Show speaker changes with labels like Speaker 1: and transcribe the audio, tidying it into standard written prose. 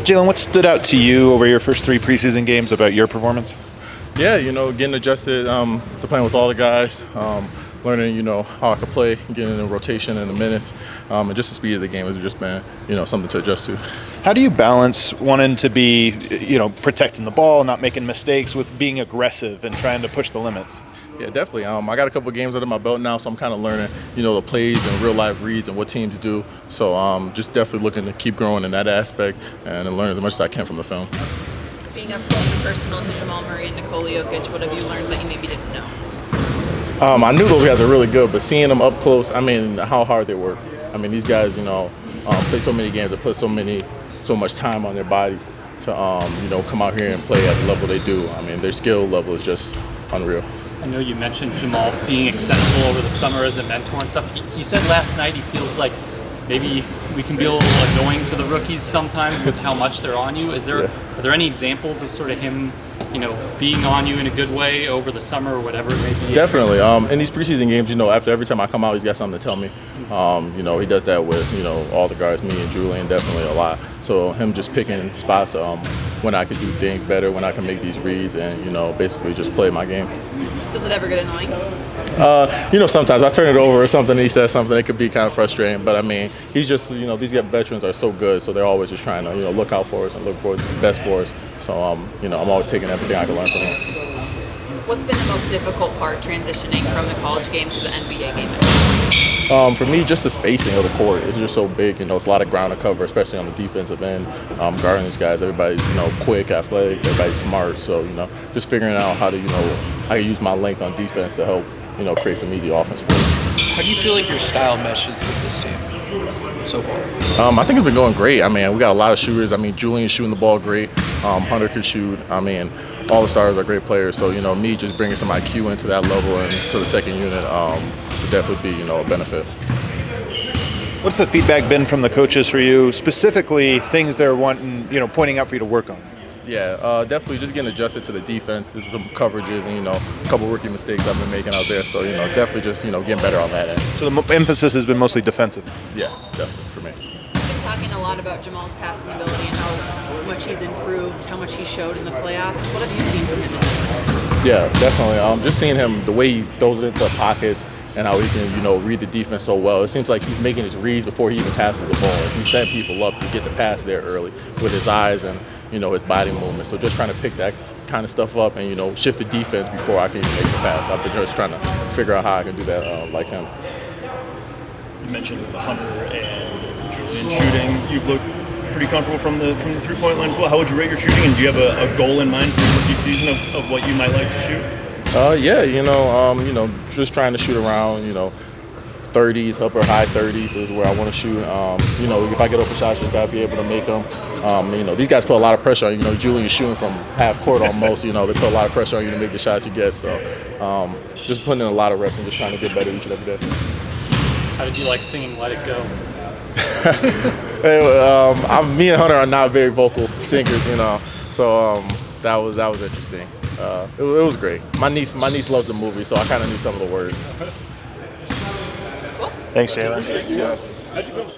Speaker 1: Jalen, what stood out to you over your first 3 preseason games about your performance?
Speaker 2: Yeah, getting adjusted to playing with all the guys, learning, how I could play, getting in the rotation and the minutes, and just the speed of the game has just been, something to adjust to.
Speaker 1: How do you balance wanting to be, protecting the ball, not making mistakes, with being aggressive and trying to push the limits?
Speaker 2: Yeah, definitely. I got a couple of games under my belt now, so I'm kind of learning, the plays and real life reads and what teams do. So just definitely looking to keep growing in that aspect and learn as much as I can from the film.
Speaker 3: Being up close and personal to Jamal Murray and Nikola Jokic, what have you learned that you maybe didn't know?
Speaker 2: I knew those guys are really good, but seeing them up close, how hard they work. These guys, play so many games, they put so much time on their bodies to, come out here and play at the level they do. Their skill level is just unreal.
Speaker 4: I know you mentioned Jamal being accessible over the summer as a mentor and stuff. He said last night he feels like maybe we can be a little annoying to the rookies sometimes with how much they're on you. Are there any examples of sort of him, being on you in a good way over the summer or whatever it may be?
Speaker 2: Definitely. In these preseason games, after every time I come out, he's got something to tell me. He does that with, all the guards, me and Julian, definitely a lot. So him just picking spots when I could do things better, when I can make these reads and, basically just play my game.
Speaker 3: Does it ever get annoying?
Speaker 2: Sometimes I turn it over or something, and he says something, it could be kind of frustrating. But he's just, these veterans are so good, so they're always just trying to, look out for us and look for the best for us. So, I'm always taking everything I can learn from him.
Speaker 3: What's been the most difficult part transitioning from the college game to the NBA game?
Speaker 2: For me, just the spacing of the court. It's just so big. It's a lot of ground to cover, especially on the defensive end. Guarding these guys, everybody's quick, athletic, everybody's smart. So just figuring out how to I can use my length on defense to help create some easy offense for us.
Speaker 5: How do you feel like your style meshes with this team so far?
Speaker 2: I think it's been going great. We got a lot of shooters. Julian's shooting the ball great. Hunter could shoot. All the stars are great players. So me just bringing some IQ into that level and to the second unit would definitely be a benefit.
Speaker 1: What's the feedback been from the coaches for you, specifically things they're wanting, pointing out for you to work on?
Speaker 2: Yeah, definitely just getting adjusted to the defense. There's some coverages and, a couple rookie mistakes I've been making out there. So, definitely just, getting better on that end.
Speaker 1: So the emphasis has been mostly defensive?
Speaker 2: Yeah, definitely for me.
Speaker 3: We've been talking a lot about Jamal's passing ability and how much he's improved, how much he showed in the playoffs. What have you seen from him in the playoffs?
Speaker 2: Yeah, definitely. Just seeing him, the way he throws it into pockets and how he can, read the defense so well. It seems like he's making his reads before he even passes the ball. He's setting people up to get the pass there early with his eyes and, his body movement. So just trying to pick that kind of stuff up and, shift the defense before I can even make the pass. I've been just trying to figure out how I can do that like him.
Speaker 6: You mentioned Hunter and Julian shooting. You've looked pretty comfortable from the three-point line as well. How would you rate your shooting, and do you have a goal in mind for the rookie season of what you might like to shoot?
Speaker 2: Just trying to shoot around, 30s, upper high 30s is where I want to shoot. If I get open shots, just gotta be able to make them. These guys put a lot of pressure on you. Julian's shooting from half court almost. They put a lot of pressure on you to make the shots you get. So just putting in a lot of reps and just trying to get better each and every day.
Speaker 4: How did you like singing "Let It Go"?
Speaker 2: Me and Hunter are not very vocal singers, so that was interesting. It was great. My niece loves the movie, so I kind of knew some of the words.
Speaker 1: Thanks, Jalen.